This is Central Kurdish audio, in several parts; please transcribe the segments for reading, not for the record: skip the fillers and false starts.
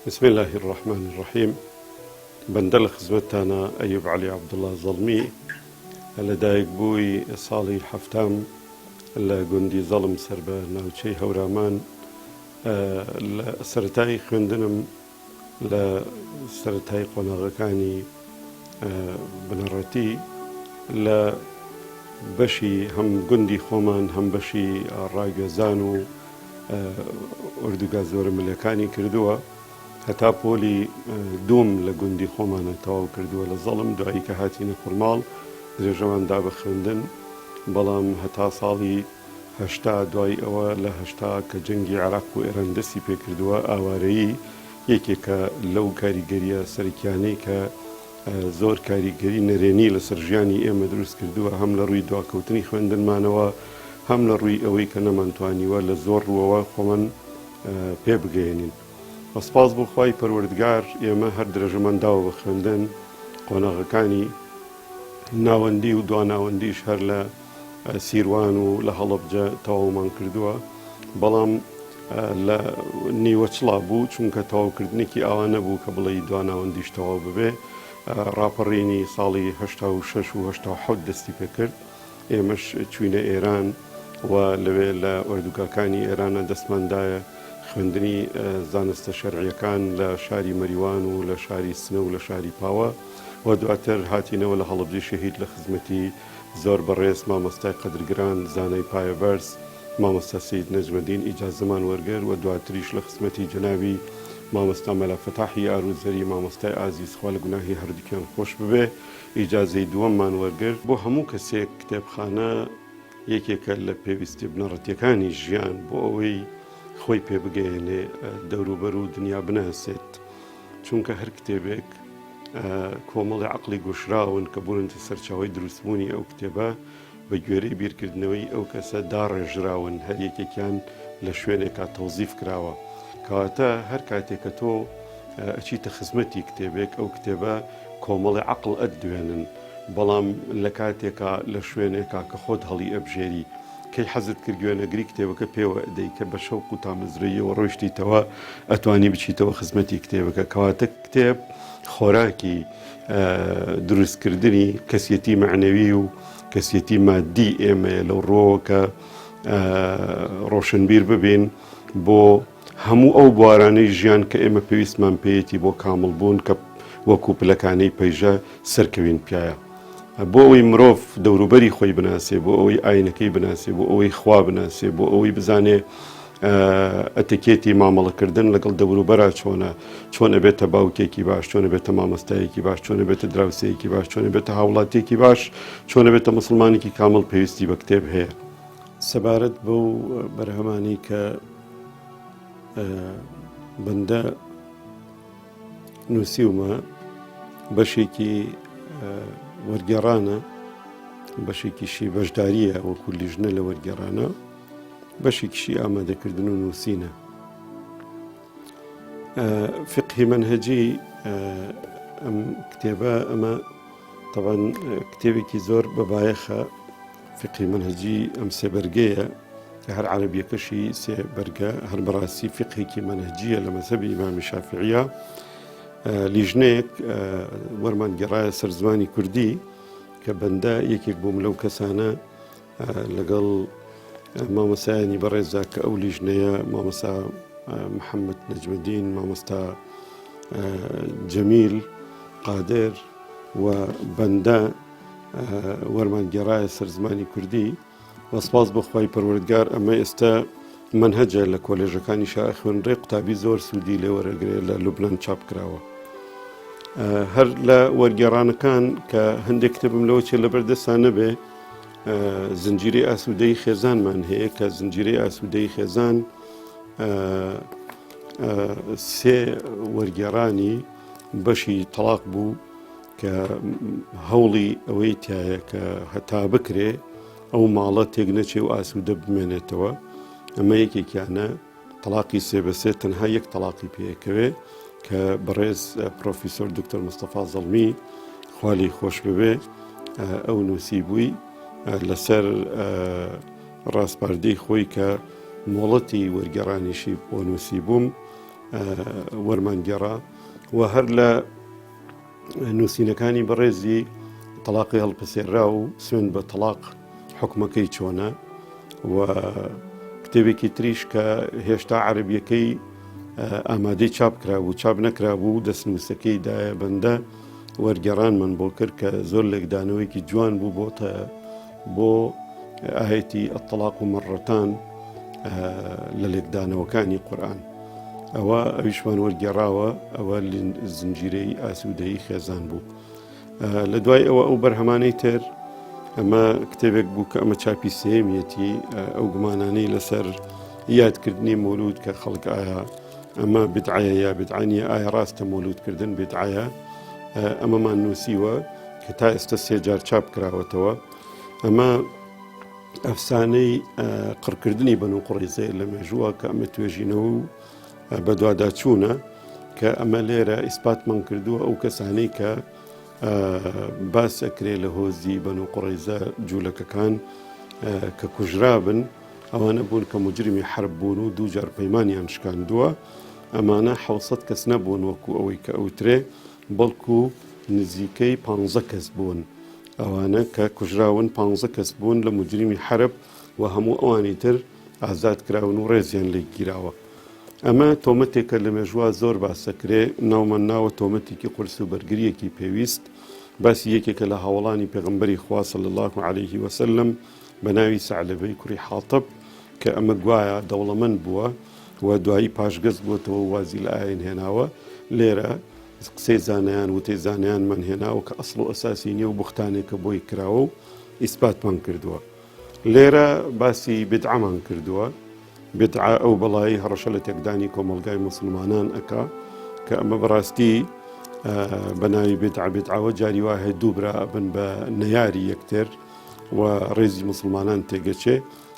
بسم الله الرحمن الرحيم. بندل خزمتنا أيوب علي عبد الله ظلمي لدايق بوي صالي الحفتام لقندي ظلم سربا ناوچي هورامان لسرتاي خوندنم لسرتاي قناغكاني بنرتي لبشي هم قندي خومان هم بشي راقزانو أردوغا زور ملكاني كردوها هەتا پۆلی دوم لە گوندی خۆمانە تەواو کردووە لە زەڵم دوایی کە هاتینە کوڕماڵ درێژەماندا بە خوێندن بەڵام هەتا ساڵی هەشتا دوای ئەوە لە هەشتا کە جەنگی عێراق و ئێران دەستی پێ کردووە ئاوارەیی یەکێکە لەو کاریگەریە سەرکیانەی کە زۆر کاریگەری نەرێنی لەسەر ژیانی ئێمە دروست کردووە هەم لە ڕووی دواکەوتنی خوێندنمانەوە هەم لە ڕووی ئەوەی کە نەمانتوانیوە لە زۆر ڕووەوە خۆمان پێ بگەێنین. سپاس بۆ خوای پەروەردگار ئێمە هەر درێژەمەنداوە بە خوێندن قۆناغەکانی ناوەندی و دواناوەندیش هەر لە سیروان و لە هەڵەبجە تەواومان کردووە بەڵام لە نیوەچڵا بوو چونکە تەواوکردنێکی ئاوا نەبوو کە بڵێ دواناوەندیش تەواو ببێ ڕاپەڕینی ساڵی 86 و 87 دەستی پێکرد ئێمەش چوینە ئێران و لەوێ لە ئۆردوگاکانی ئێرانە دەستماندایە خوێندنی زانستە شەرعیەکان لە شاری مەریوان و لە شاری سنە و لە شاری پاوە و دواتر هاتینەوە لە هەڵەبجەی شەهید لە خزمەتی زۆر بەڕێز مامۆستای قەدرگران زانەی پایەبەرز مامۆستا سەید نەجمەدین ئیجازەمان وەرگەر و دواتریش لە خزمەتی جەنابی مامۆستا مەلا فەتاحی ئاروزەری مامۆستای ئازیز خوا لە گوناهی هەردووکیان خۆش ببێ ئیجازەی دووەممان وەرگرت بۆ هەموو کەسێک کتێبخانە یەکێکە لە پێویستی بنەڕەتیەکانی ژیان بۆ ئەوەی خۆی پێ بگەێنێ دەوروبەر و دنیا بناسێت چونکە هەر کتێبێک کۆمەڵی عەقڵی گۆشراون کە بوونتە سەرچاوەی دروستبوونی ئەو کتێبە بە گوێرەی بیرکردنەوەی ئەو کەسە داڕێژراون هەر یەکێکیان لە شوێنێکا تەوزیف کراوە کەواتە هەر کاتێک کە تۆ ئەچیتە خزمەتی کتێبێک ئەو کتێبە کۆمەڵی عەقڵ ئەتدوێنن بەڵام لە کاتێکا لە شوێنێکا کە خۆت هەڵی ئەبژێری کەی حەزت کرد گوێنەگری کتێبەکە پێوە ئەدەی کە بە شەوق و تامەزرەیەوە ڕۆیشتیتەوە ئەتوانی بچیتەوە خزمەتی کتێبەکە کەواتە کتێب خۆراکی دروستکردنی کەسیەتی معنەوی و کەسیەتی مادی ئێمەیە لەو ڕۆوەکە ڕۆشنبیر ببین بۆ هەموو ئەو بوارانەی ژیان کە ئێمە پێویستمان پێیەتی بۆ کامڵبوون کە وەکو پلەکانەی پەیژە سەرکەوین پیایە بۆ ئەوەی مرۆڤ دەوروبەری خۆی بناسێ بۆ ئەوەی ئاینەکەی بناسێ بۆ ئەوەی خوا بناسێ بۆ ئەوەی بزانێ ئەتەکێتی مامەڵەکردن لەگەڵ دەوروبەرا چۆن ئەبێتە باوکێکی باش چۆن ئەبێتە مامۆستایەکی باش چۆن ئەبێتە دراوسەیەکی باش چۆن ئەبێتە هاوڵاتێکی باش چۆن ئەبێتە موسڵمانێکی کامڵ پێویستی بە کتێب هەیە سەبارەت بەو بەرهەمانی کە بەندە نووسیومە بەشێکی وەرگێڕانە بەشێکیشی بەشداریە وەکو لیژنە لە وەرگێڕانە بەشێکیشی ئامادەکردن و نووسینە فقهی منهەجی ئەم کتێبە ئەمە طبعاً کتێبێکی زۆر بەبایەخە فقهی منهەجی ئەم سێ بەرگەیە کە هەر عەرەبیەکەشی سێ بەرگە هەر بەڕاستی فقهێکی منهەجیە لە مەذهەبی ئیمامی شافعیە لیژنەیەک وەرمانگەڕایە سەر زمانی کوردی کە بەندە یەکێک بووم لەو کەسانە لەگەڵ مامۆسایانی بەڕێزا کە ئەو لیژنەیە مامۆستا محەممەد نەجمەدین مامۆستا جەمیل قادر و بەندە وەرمانگەڕایە سەر زمانی کوردی وەسپاس بۆ خوای پەروەردگار ئەمە ئێستا منهەجە لە کۆلێژەکانی شای خوێنڕێ قوتابی زۆر سوودی لێ وەرەگرێ لە لوبنان چاپ کراوە هەر لە وەرگێڕانەکان کە هەندێک کتێبم لەوە چێ لەبەردەستان نەبێ زنجیرەی ئاسوودەی خێزانمان هەیە کە زنجیرەی ئاسوودەی خێزان سێ وەرگێڕانی بەشی تەلاق بوو کە هەوڵی ئەوەی تایە کە هەتا بکرێ ئەو ماڵە تێک نەچێ و ئاسوودە بمێنێتەوە ئەمە یەکێکیانە تەلاقی سێ بەسێ تەنها یەک تەلاقی پێیەکەوێ کە بەڕێز پرۆفیسۆر دکتۆر مستەفا زەڵمی خوالی خۆش ببێ ئەو نووسی بووی لەسەر ڕاستپاردەی خۆی کە مۆڵەتی وەرگێڕانیشی بۆ نووسی بووم وەرمانگەڕا و هەر لە نووسینەکانی بەڕێزی تەلاقی هەڵپسێرا و سوێن بە تەلاق حکومەکەی چۆنە و کتێبێکی تریش کە هێشتا عەربیەکەی ئامادەی چاپ کرابوو چاپ نەکرابوو دەستنووسەکەی دایە بەندە وەرگێڕانمان بۆ کرد کە زۆر لێکدانەوەیکی جوان بوو بۆ ئاەتی ئەتەلاق و مەڕەتان لە لێکدانەوەکانی قورئان ئەوە ئەویشمان وەرگێڕاوە ئەوە زنجیرەی ئاسوودەیی خێزان بوو لە دوای ئەوە ئەو بەرهەمانەی تر ئەمە کتێبێک بوو کە ئەمە چاپی سێمیەتی ئەو گومانانەی لەسەر یادکردنی مولود کە خەڵک ئایا ئەمە بدعایە یا بدعانیە ئایا ڕاستە مولودکردن بدعایە ئەمەمان نووسیوە کە تا ئێستا 3 جار چاپ کراوەتەوە ئەمە ئەفسانەی قڕکردنی بەنو قوڕیزە لە مێژووە کە ئەمە توێژینەوە و بەدواداچوونە کە ئەمە لێرە ئیسپاتمان کردووە ئەو کەسانەی کە باس ئەکرێ لە هۆزی بەنو قوڕیزە جوولەکەکان کە کوژرابن ئەوانە بوون کە مجرمی حرب بوون و 2 جار پەیمانیان شکاندووە ئەمانە 700 کەس نەبوون وەکو ئەوەی کە ئەوترێ بەڵکو نزیکەی 15 کەس بوون ئەوانە کە کوژراون 15 کەس بوون لە مجرمی حرب و هەموو ئەوانی تر ئازاد کراون و ڕێزیان لێ گیراوە ئەمە تۆمەتێکە لە مێژووە زۆر باسەکرێ ناومان ناوە تۆمەتێکی قورس و بەرگریەکی پێویست باسی یەکێکە لە هاوڵانی پێغەمبەری خوا صلی الله عليه وسلم بە ناوی سەعلەبەی کوڕی حاتب کە ئەمە گوایە دەوڵەمەند بووە و دوایی پاشگەز بووەتەوە وازی لە ئاین هێناوە لێرە قسەی زانایان وتەی زانایانمان هێناوە کە ئەسڵ و ئەساسی نییە و بوختانێکە بۆی کراوە و ئیسپاتمان کردووە لێرە باسی بدعەمان کردووە بدعە ئەو بەڵایی هەڕەشە لە تێکدانی کۆمەلگای موسڵمانان ئەکا کە ئەمە بەڕاستی بە ناوی بدعەوە جاری وا هەیە دوو برا بن بە نەیاری یەکتر و ڕێزی موسڵمانان تێگەچێ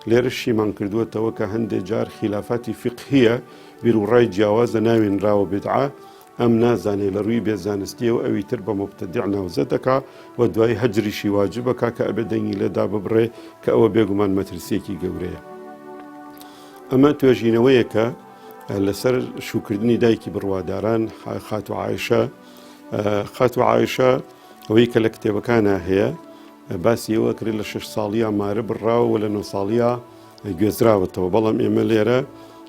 لێرە شیمان کردووەتەوە کە هەندێک جار خلافاتی فقهیە بیر و ڕای جیاوازە ناوێنراوە بدعە ئەم نازانێ لە ڕووی بێزانستیەوە ئەوی تر بە مبتەدیع ناوزە دەکا و دوای هەجریشی واجبەکە کە ئەبێ دەنگی لەدا ببڕێ کە ئەوە بێگومان مەترسیەکی گەورەیە ئەمە توێژینەوەیەکە لەسەر شوکردنی دایکی بڕواداران خاتو عایشە ئەوەی کە لە کتێبەکانە هەیە باسی ئەوە کرد لە 6 ساڵیە مارە بڕاوە و لە 9 ساڵیە گوێزراوەتەوە بەڵام ئێمە لێرە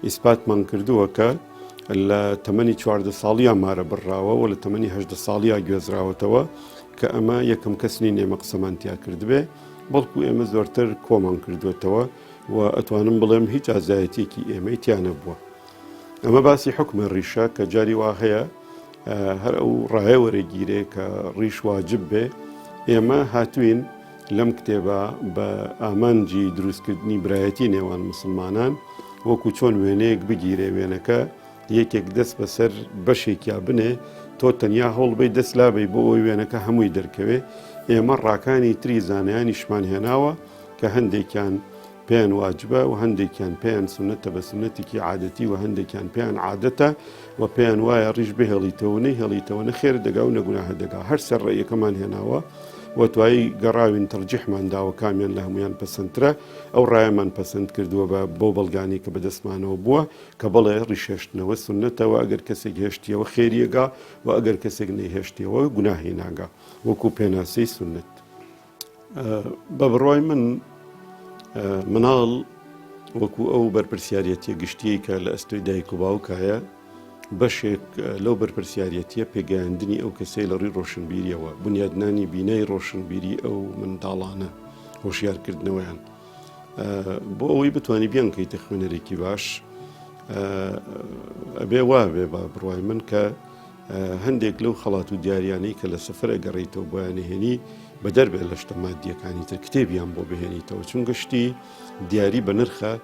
ئیسپاتمان کردووە کە لە تەمەنی 14 ساڵیە مارە بڕاوە و لە تەمەنی 18 ساڵیە گوێزراوەتەوە کە ئەمە یەکەم کەسنی نێمە قسەمانتیا کردبێ بەڵکو ئێمە زۆرتر کۆمان کردوێتەوە و ئەتوانم بڵێم هیچ ئازایەتێکی ئێمەی تیانە بووە ئەمە باسی حکمە ڕیشە کە جاری وا هەیە هەر ئەو ڕایە وەرەگیرێ کە ڕیش واجب بێ ئێمە هاتوین لەم کتێبە بە ئامانجی دروستکردنی برایەتی نێوان مسلمانان وەکو چۆن وێنەیەک بگیرێ وێنەکە یەکێک دەست بەسەر بەشێکیا بنێ تۆ تەنیا هەوڵبەی دەست لابەی بۆ ئەوی وێنەکە هەمووی دەرکەوێ ئێمە ڕاکانی تری زانایانیشمان هێناوە کە هەندێکیان پێیان واجبە و هەندێکیان پێیان سنەتە بە سنەتێکی عادەتی و هەندێکیان پێیان عادەتە و پێیان وایە ڕیش بهێڵیتەوە هێڵیتەوە نەخێر دەگا و نەگوناهە دەگا هەر سەر ڕێیەکەمان هێناوە و توایی گەڕاوین تەرجیحمان داوە کامیان لە هەمویان پەسەندترە ئەو ڕایەمان پەسەند کردووە بۆ بەڵگانی کە بەدەستمانەوە بووە کە بەڵێ ڕیشێشتنەوە سنەتەوە ئەگەر کەسێک هێشتیەوە خێریەگا و ئەگەر کەسێک نەیهێشتیەوە گوناهی ناگا وەکو پێناسەی سنەت بە بڕوای مناڵ وەکو ئەو بەرپرسیارەتیە گشتی کە لە ئەستۆی دایک و باوکایە بەشێک لەو بەرپرسیارەتیە پێگەیاندنی ئەو کەسەی لە ڕووی ڕۆشنبیریەوە بنیادنانی بینەی ڕۆشنبیری ئەو منداڵانە هۆشیارکردنەوەیان بۆ ئەوەی بتوانانی بیانکەیتە خوێنەرێکی باش ئەبێ وابێ بە بڕوای من کە هەندێک لەو خەڵات و دیاریانەی کە لە سەفرە گەڕیتەوە بۆیانهێنی بە دەربێ لە شتە مادیەکانی تر کتێبیان بۆ بهێنیتەوە چونکە شتی دیاری بە نرخە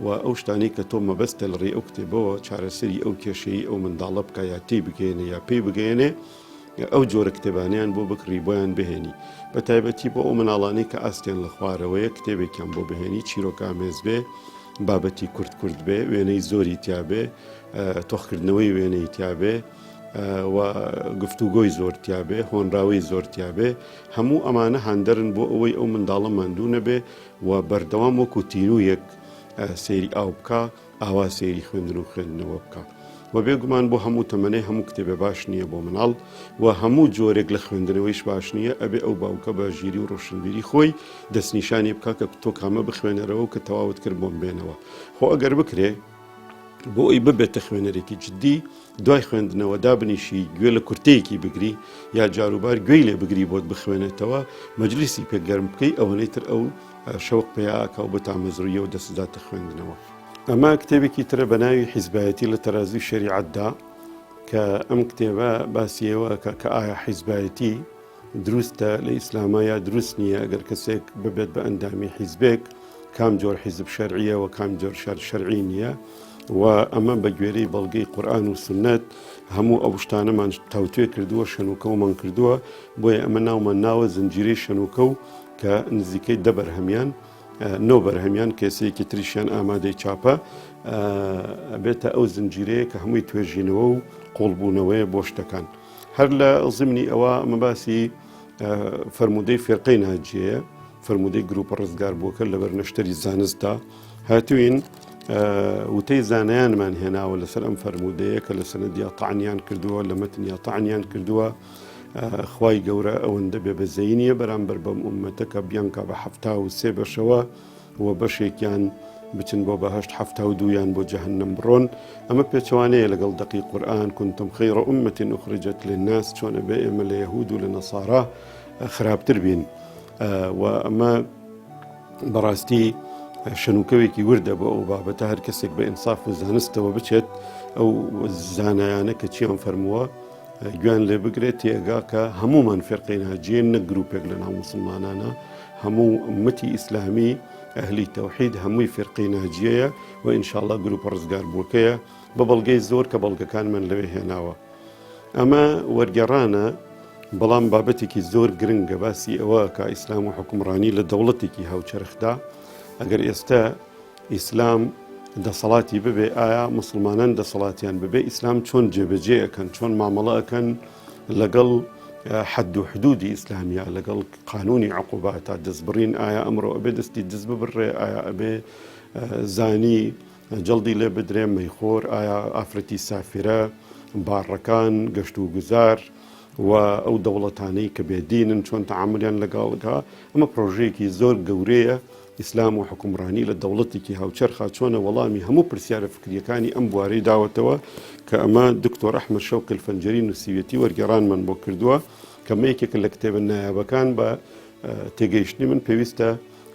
و ئەو شتانی کە تۆ مەبەستە لە ڕێ ئەو کتێبەوە چارەسەری ئەو کێشەی ئەو منداڵە بکە یا تێی بگەێنێ یا پێی بگەێنێ ئەو جۆرە کتێبانیان بۆ بکڕی بۆیان بهێنی بە تایبەتی بۆ ئەو مناڵانەی کە ئاستێن لە خوارەوەیە کتێبێکیان بۆ بهێنی چیرۆکامێز بێ بابەتی کورد بێ وێنەی زۆری تیابێ تۆخکردنەوەی وێنەی تیابێ و گفتوگۆی زۆرتیابێ هۆنراوی زۆرتیابێ هەموو ئەمانە هەندەرن بۆ ئەوەی ئەو منداڵە ماندوو نەبێ و بەردەوام وەکو تینوویەک سەیری ئاو بکە ئاوا سەیری خوێندن و خوێندنەوە بکە و بێگومان بۆ هەموو تەمەنەی هەموو کتێبە باش نییە بۆ مناڵ و هەموو جۆرێک لە خوێندنەوەیش باش نییە ئەبێ ئەو باوکە بە ژیری و ڕۆشنبیری خۆی دەستنیشانی بکە کە تۆ کامە بخوێنەرەوە و کە تەواوت کرد بۆم بێنەوە خۆ ئەگەر بکرێ بۆ ئەی ببێتە خوێنەرێکی جددی دوای خوێندنەوە دابنیشی گوێ لە کورتەیەکی بگری یا جاروبار گوێی لێ بگری بۆت بخوێنێتەوە مەجلیسی پێگەرم بکەی ئەوەنەی تر ئەو شەوق پێیاکە و بەتامەزرویە و دەستداتە خوێندنەوە ئەمە کتێبێکی ترە بە ناوی حیزبایەتی لە تەرازوی شەریعەتدا کە ئەم کتێبە باسیەوە کە ئایا حیزبایەتی دروستە لە ئیسلاما یا دروست نییە ئەگەر کەسێک ببێت بە ئەندامی حیزبێک کام جۆر حیزب شەرعیە و کام جۆر شەرعی نییە و ئەمە بە گوێرەی بەڵگەی قورئان و سنەت هەموو ئەو شتانەمان تاوتوێ کردووە شەنوکەومان کردووە بۆیە ئەمە ناومان ناوە زنجیرەی شەنوکە و کە نزیکەی دە بەرهەمیان نۆ بەرهەمیان کێسەیەکی تریشیان ئامادەی چاپە بێتە ئەو زنجیرەیە کە هەمووی توێژینەوە و قۆڵبوونەوەیە بۆ شتەکان هەر لە زمینی ئەوە ئەمە باسی فرموودەی فێرقەی ناجیەیە فرموودەی گروپە ڕزگار بووکە لە بەرنەشتەری زانستدا هاتوین وتەی زانایانمان هێناوە لەسەر ئەم فرموودەیە کە لە سەنەدیا تەعنیان کردووە لە مەتنیا تەعنیان کردووە خوای گەورە ئەوەندە بێ بەزەی نییە بەرامبەر بەم ئومەتە کە بیانکە بە 73 بەشەوە و بەشێکیان بچن بۆ بەهەشت 72 بۆ جەهەنەم بڕۆن ئەمە پێچوانەیە لەگەڵ دەقی قورئان كنتم خەیڕە ئومەتین ئوخرجت للناس چۆنە بێ ئێمە لە یەهود و لە نەسارا خراپتر بین و ئەمە بەڕاستی شەنوکەوێکی وردە بۆ ئەو بابەتە هەر کەسێک بە ئینساف و زانستەوە بچێت ئەو زانایانە کە چیان فەرمووە گوێن لێ بگرێت تێگا کە هەمومان فێرقەی ناجیین نەک گروپێک لە ناو موسڵمانانە هەموو ئومەتی ئیسلامی ئەهلی تەوحید هەمووی فێرقەی ناجیەیە و ئینشاءڵڵا گروپە ڕزگار بووکەیە بە بەڵگەی زۆر کە بەڵگەکانمان لەوێ هێناوە ئەمە وەرگێڕانە بەڵام بابەتێکی زۆر گرنگە باسی ئەوە کە ئیسلام و حکومڕانی لە دەوڵەتێکی هاوچەرخدا ئەگەر ئێستا ئیسلام دەسەڵاتی ببێ ئایا مسلمانان دەسەڵاتیان ببێ ئیسلام چۆن جێبەجێ ئەکەن چۆن مامەڵە ئەکەن لەگەڵ حد و حدودی ئیسلامیە لەگەڵ قانونی عقوباتە دەستبڕین ئایا ئەمڕۆ ئەبێ دەستی دەست ببڕێ ئایا ئەبێ زانی جەڵدی لێ بدرێ مەیخۆر ئایا ئافرەتی سافرە باڕەکان گەشت و گوزار و ئەو دەوڵەتانەی کە بێدینن چۆن تەعاملیان لەگەڵدا ئەمە پرۆژەیەکی زۆر گەورەیە ئیسلام و حکومڕانی لە دەوڵەتێکی هاوچەرخا چۆنە وەڵامی هەموو پرسیارە فکریەکانی ئەم بوارەی داوەتەوە کە ئەمە دکتۆر ئەحمەد شەوقی الفەنجەری نووسیوێتی وەرگێڕانمان بۆ کردووە کە مەیەکێک لە کتێبە نایابەکان بە تێگەیشتنی من پێویستە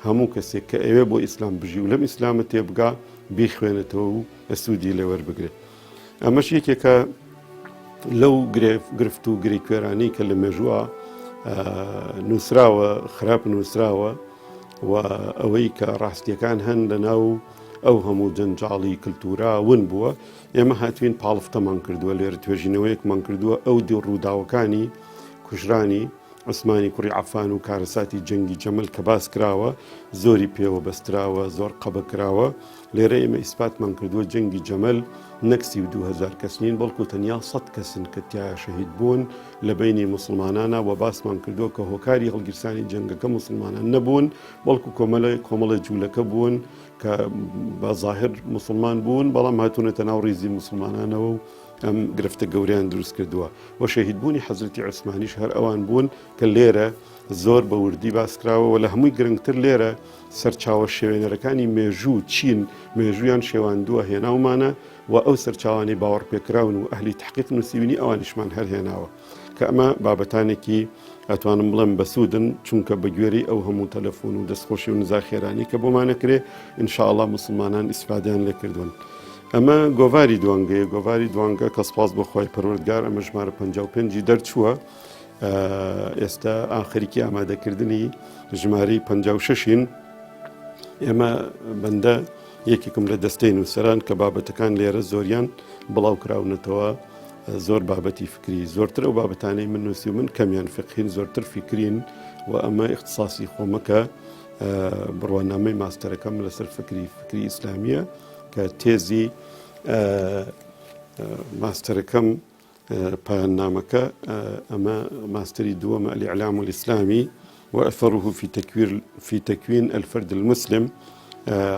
هەموو کەسێک کە ئەوێ بۆ ئیسلام بژی و لەم ئیسلامە تێبگا بیخوێنێتەوە و ئەسوودی لێوەربگرێت ئەمەش یەکێکە لەو گرفت و گرێکوێرانی کە لە مێژووە نووسراوە خراپ نووسراوە و ئەوەی کە ڕاستیەکان هەن لە ناو ئەو هەموو جەنجاڵی کللتورا ون بووە ئێمە هاتوین پاڵفتەمان کردووە لێرە توێژینەوەیەکمان کردووە ئەو دی ڕووداوەکانی کوژرانی عوسمانی کوڕی عەفان و کارەساتی جەنگی جەمەل کە باس کراوە زۆری پێوە بەستراوە زۆر قەبە کراوە لێرە ئێمە ئیسپاتمان کردووە جەنگی جەمەل نەکسی 2000 کەس نین بەڵکو تەنیا 100 کەسن کە تایە شەهید بوون لە بینی مسلمانانە و باسمان کردووە کە هۆکاری هەڵگیرسانی جەنگەکە مسلمانان نەبوون بەڵکو کۆمەڵە جوولەکە بوون کە بە ظاهر مسلمان بوون بەڵام هاتوونەتە ناو ڕیزی مسلمانانەوە و ئەم گرفتە گەوریان دروست کردووە و شەهیدبوونی حەزرەتی عوسمانیش هەر ئەوان بوون کە لێرە زۆر بە وردی باسکراوە و لە هەمووی گرنگتر لێرە سەرچاوە شێوێنەرەکانی مێژوو چین مێژویان شێواندووە هێناومانە و ئەو سەرچاوانی باوەڕ پێکراون و ئەهلی تحقیق نووسیبینی ئەوانیشمان هەرهێناوە کە ئەمە بابەتانێکی ئەتوانم بڵێم بەسوودن چونکە بە گوێری ئەو هەموو تەلەفۆن و دەستخۆشی و نزاخێرانی کە بۆمانەکرێ ئینشاءڵڵا مسلمانان ئیسفادەیان لێ کردوون ئەمە گۆڤاری دوانگەیە گۆڤاری دوانگە کە سپاس بۆ خۆی پەروەردگار ئەمە ژمارە 55 دەرچووە ئێستا ئاخریکی ئامادەکردنی ژمارەی 56ین ئێمە بەندە یەکێکم لە دەستەی نووسەران کە بابەتەکان لێرە زۆریان بڵاو کراونەتەوە زۆر بابەتی فکری زۆرتر ئەو بابەتانەی من نووسی و من کەمیان فقهین زۆرتر فکرین و ئەمە اختصاصی خۆمەکە بڕوانامەی ماستەرەکەم لەسەر فکری ئیسلامیە کە تێزی ماستەرەکەم پایاننامەکە ئەمە ماستەری دووەمە الإعلام الإسلامي وأثره في تكوين الفرد المسلم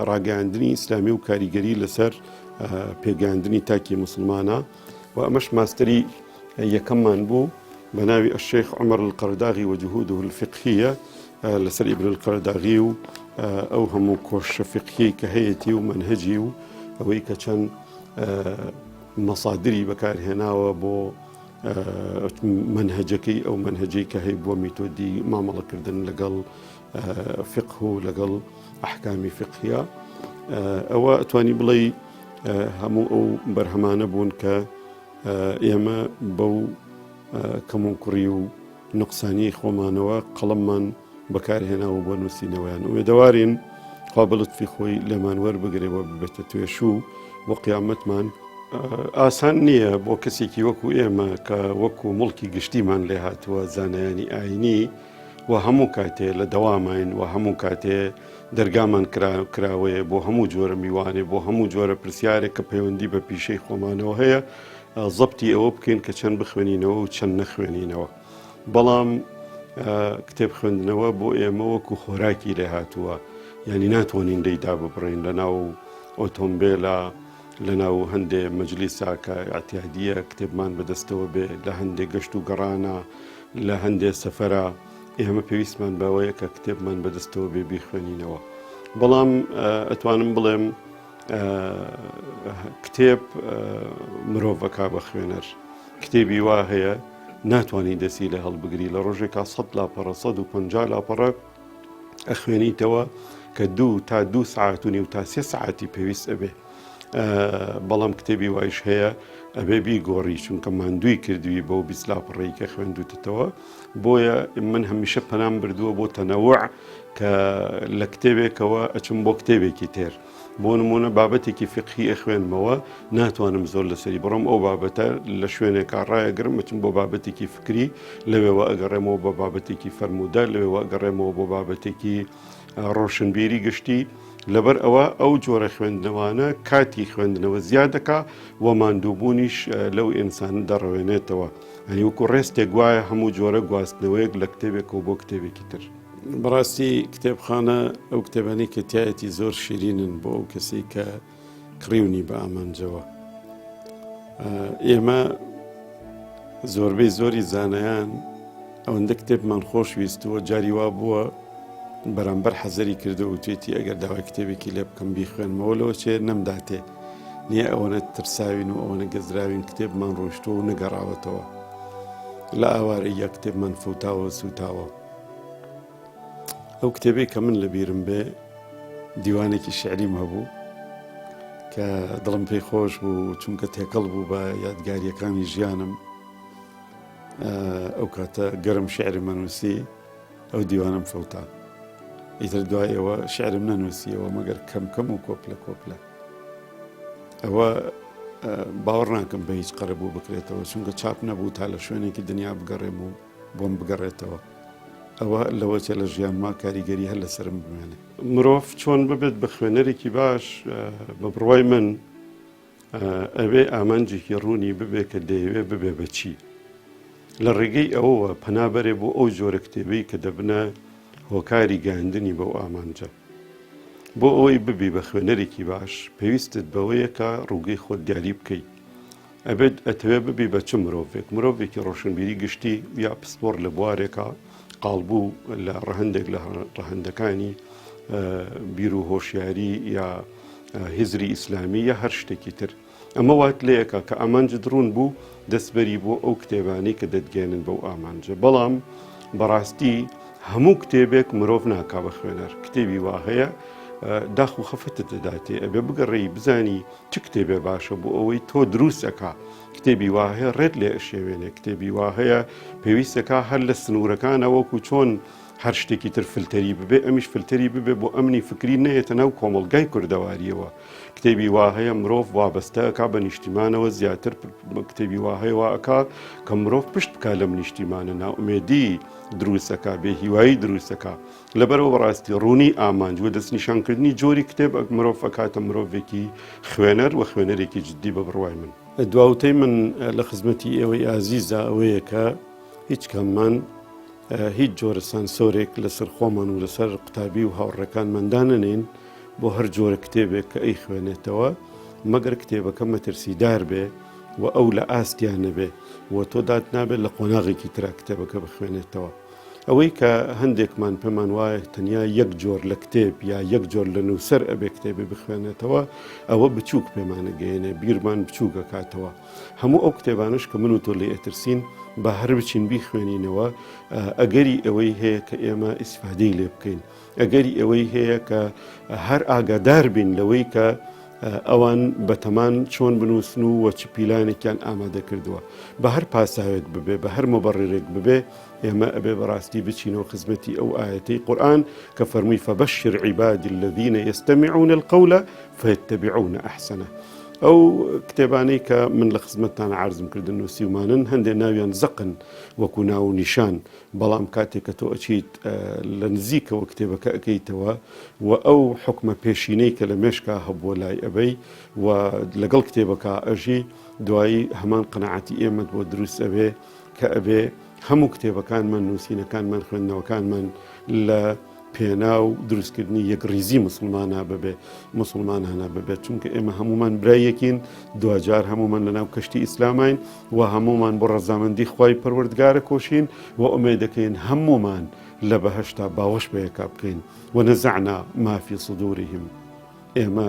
ڕاگەاندنی ئیسلامی و کاریگەری لەسەر پێگەاندنی تاکی مسلمانە و ئەمەش ماستەری یەکەممان بوو بە ناوی الشيخ عمر القرداغي وجهوده الفقهية لەسەر ئیبن القرداغي و ئەو هەموو کۆشە فقهی کە هەیەی و منهجی و ئەوەی کە چەند مەصادری بەکارهێناوە بۆ منهجەکەی ئەو منهجەی کە هەیە بۆ میتۆدی مامەڵەکردن لەگەڵ فقه و لەگەڵ ئەحکامی فقهیە ئەوە ئەتوانی بڵێ هەموو ئەو بەرهەمانە بوون کە ئێمە بەو کەم و کوڕی و نقصانی خۆمانەوە قەڵەممان بەکارهێناوە بۆ نووسینەوەیان ئومێدەوارین خوا بەلوتفی خۆی لێمان وەربگرێەوە ببێتە توێشوو بۆ قیامەتمان ئاسان نییە بۆ کەسێکی وەکو ئێمە کە وەکو مڵکی گشتیمان لێ هاتووە زانایانی ئاینی و هەموو کاتێ لە دەوامین و هەموو کاتێ دەرگامان کراوەیە بۆ هەموو جۆرە میوانێ بۆ هەموو جۆرە پرسیارێک کە پەیوەندی بە پیشەی خۆمانەوە هەیە زەبتی ئەوە بکەین کە چەند بخوێنینەوە و چەند نەخوێنینەوە بەڵام کتێب خوێندنەوە بۆ ئێمە وەکو خۆراکی لێ هاتووە یعنی ناتوانین دەیدا ببڕین لە ناو ئۆتۆمبیلە لە ناو هەندێ مەجلیسا کە ئەتیادیە کتێبمان بەدەستەوە بێ لە هەندێک گەشت و گەڕانە لە هەندێ سەفەرە ئێمە پێویستمان باوەیە کە کتێبمان بەدەستەوە بێ بیخوێنینەوە بەڵام ئەتوانم بڵێم کتێب مرۆڤەکە بە خوێنەر کتێبی وا هەیە ناتوانانی دەسی لە هەڵبگری لە ڕۆژێکا 100 لاپەڕە 150 لاپەڕە ئەخوێنیتەوە کە 2 تا 2 ساعت و نیو تا 3 ساعتی پێویست ئەبێ بەڵام کتێبی وایش هەیە ئەبێ بیگۆڕی چونکە ماندووی کردووی بەو 20 لاپەڕەی کە خوێندوتەوە بۆیە من هەمیشە پەنام بردووە بۆ تەنەوع کە لە کتێبێکەوە ئەچم بۆ کتێبێکی تێر بۆ نمونە بابەتێکی فقهی ئەخوێنمەوە ناتوانم زۆر لەسەری بڕۆم ئەو بابەتە لە شوێنێکا ڕایەگرم بچم بۆ بابەتێکی فکری لەوێەوە ئەگەڕێمەوە بە بابەتێکی فەرموودە لەوێەوە ئەگەڕێمەوە بۆ بابەتێکی ڕۆشنبیری گشتی لەبەر ئەوە ئەو جۆرە خوێندنەوانە کاتی خوێندنەوە زیادەکە و ماندووبوونیش لەو ئینسان دەڕەوێنێتەوە هەنی وەکو ڕێستێک وایە هەموو جۆرە گواستنەوەیەک لە کتێبێکەوە بۆ کتێبێکی تر بەڕاستی کتێبخانە ئەو کتێبانی کە تایەتی زۆر شیرینن بۆ ئەو کەسی کە کڕیونی بە ئامانجەوە ئێمە زۆربەی زۆری زانایان ئەوەندە کتێبمان خۆشویستووە جاری وا بووە بەرامبەر حەزەری کردو و توێتی ئەگەر داوای کتێبێکی لێ بکەم بیخوێنمەوە لەوە چێ نەمداتێ نییە ئەوەنە ترساوین و ئەوەنە گەزراوین کتێبمان ڕۆیشتووە و نەگەڕاوەتەوە لە ئاوارەی یە کتێبمان فوتاوە سوتاوە ئەو کتێبێک کە من لەبیرم بێ دیوانێکی شعریم هەبوو کە دڵم پێی خۆش بوو چونکە تێکەڵ بوو بە یادگاریەکانی ژیانم ئەو کاتە گەرم شعرم نووسی ئەو دیوانم فەوتا ئیتر دوایەوە شعرم نەنووسیەوە مەگەر کەم و کۆپلە ئەوە باوەڕ ناکەم بە هیچ قەرە بوو بکرێتەوە چونکە چاپ نەبوو تا لە شوێنێکی دنیا بگەڕێم و بۆم بگەڕێتەوە ئەوە لەوە چێ لە ژیانما کاریگەری هەر لەسرم بمێنێ مرۆڤ چۆن ببێت بە خوێنەرێکی باش بە بڕوای من ئەوێ ئامانجێکی ڕوونی ببێ کە دەیەوێ ببێ بەچی لە ڕێگەی ئەوەوە پەنابەرێ بۆ ئەو جۆرە کتێبەی کە دەبنە هۆکاری گەاندنی بەو ئامانجە بۆ ئەوەی ببی بە خوێنەرێکی باش پێویستت بەوەیە کە ڕووگەی خۆت دیاری بکەیت ئەبێت ئەتەوێ ببی بە چ مرۆڤێکی ڕۆشنبیری گشتی یا پسپۆر لە بوارێکە قاڵبوو لە ڕەهندێک لە ڕەهندەکانی بیر و هۆشیاری یا هیزری ئیسلامی یا هەر شتێکی تر ئەمە وات لەیەکە کە ئامانجت ڕوون بوو دەستبەری بۆ ئەو کتێبانی کە دەتگەێنن بەو ئامانجە بەڵام بەڕاستی هەموو کتێبێک مرۆڤ ناکا بە خوێنەر کتێبی وا هەیە داخ و خەفتت دەداتێ ئەبێ بگەڕێی بزانی چ کتێبێ باشە بۆ ئەوەی تۆ دروستەکە کتێبی وا هەیە ڕێت لێ ئەشێوێنێ کتێبی وا هەیە پێویستەکە هەر لە سنوورەکانە وەکو چۆن هەر شتێکی تر فلتەری ببێ ئەمیش فلتەری ببێ بۆ ئەمنی فکری نەیەتە ناو کۆمەڵگای کوردەواریەوە کتێبی وا هەیە مرۆڤ وابەستەکە بە نیشتیمانەوە زیاتر کتێبی وا هەیە واکە کە مرۆڤ پشت بکە لەم نیشتیمانە ناومێدی دروستەکە بێ هیوایی دروستەکە لەبەرەوە بەڕاستی ڕوونی ئامانج و دەستنیشانکردنی جۆری کتێب مرۆڤ ئەکاتە مرۆڤێکی خوێنەر و خوێنەرێکی جددی بە بڕوای من دواوتەی من لە خزمەتی ئێوەی ئازیزە ئەوەیە کە هیچ کەممان هیچ جۆرە سانسۆرێک لەسەر خۆمان و لەسەر قوتابی و هاوڕەکانماندانەنین بۆ هەر جۆرە کتێبێک کە ئەی خوێنێتەوە مەگەر کتێبەکە مەترسیدار بێ و ئەو لە ئاستیان نەبێ و تۆ داد نابێت لە قۆناغێکی ترا کتێبەکە بخوێنێتەوە. ئەوەی کە هەندێکمان پێمان وایە تەنیا یەک جۆر لە کتێب یا یەک جۆر لە نووسەر ئەبێ کتێبێ بخوێنێتەوە، ئەوە بچووک پێمانەگەیەنێ، بیرمان بچووکە کاتەوە. هەموو ئەو کتێبانش کە من و تۆ لێ ئەترسین بە هەر بچین بیخوێنینەوە، ئەگەری ئەوەی هەیە کە ئێمە ئیسفادەی لێ بکەین، ئەگەری ئەوەی هەیە کە هەر ئاگادار بین لەوەی کە ئەوان بەتەمان چۆن بنووسن و وە چ پیلانێکیان ئامادە کردووە، بە هەر پاساوێک ببێ، بە هەر مەبەڕێرێک ببێ، ئێمە ئەبێ بەڕاستی بچینەوە خزمەتی ئەو ئاەتەی قورئان کە فەرمووی فەبەشر عیبادی الذین یستەمعون القەول فیتەبعون ئەحسەنە. ئەو کتێبانەی کە من لە خزمەتتان عەرزم کردن نووسیومانن، هەندێک ناویان زەقن وەکو ناو و نیشان، بەڵام کاتێک کە تۆ ئەچیت لە نزیکەوە کتێبەکە ئەەکەیتەوە و ئەو حکمە پێشینەی کە لە مێشکا هەبووە لای ئەبەی و لەگەڵ کتێبەکە ئەژی دوایی هەمان قەنەعەتی ئێمەت بۆ دروست ئەبێ کە ئەبێ هەموو کتێبەکانمان نووسینەکانمان خوێندنەوەکانمان لە پێنا و دروستکردنی یەک ریزی مسلمانە ببێ، مسلمانانە ببێت، چونکە ئێمە هەمومان برایەکین، دوجار هەمومان لەناو کەشتی ئیسلامین و هەمومان بۆ ڕەزامەندی خوای پەروەردگارە کۆشین و ئومێدەکەین هەمومان لە بەهەشتا باوەش بەیەکا بکەین. ونەزعنا ما في صدورهم، ئێمە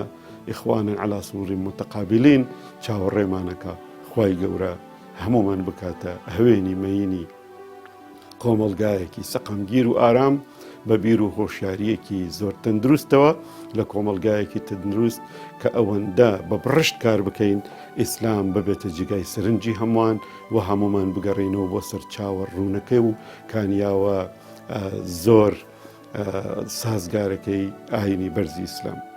ئیخوانن عەلا سوروری متەقابلین، چاوەڕێمانەکە خوای گەورە هەمومان بکاتە هەوێنی مەینی کۆمەڵگایەکی سەقەمگیر و ئارام بە بیر و هۆشیاریەکی زۆر تەندروستەوە، لە کۆمەڵگایەکی تەندروست کە ئەوەندە بە بڕشت کار بکەین ئیسلام ببێتە جگای سەرنجی هەمووان و هەمومان بگەڕێنەوە بۆ سەر چاوە ڕوونەکەی و کانیاوە زۆر سازگارەکەی ئاینی بەرزی ئیسلام.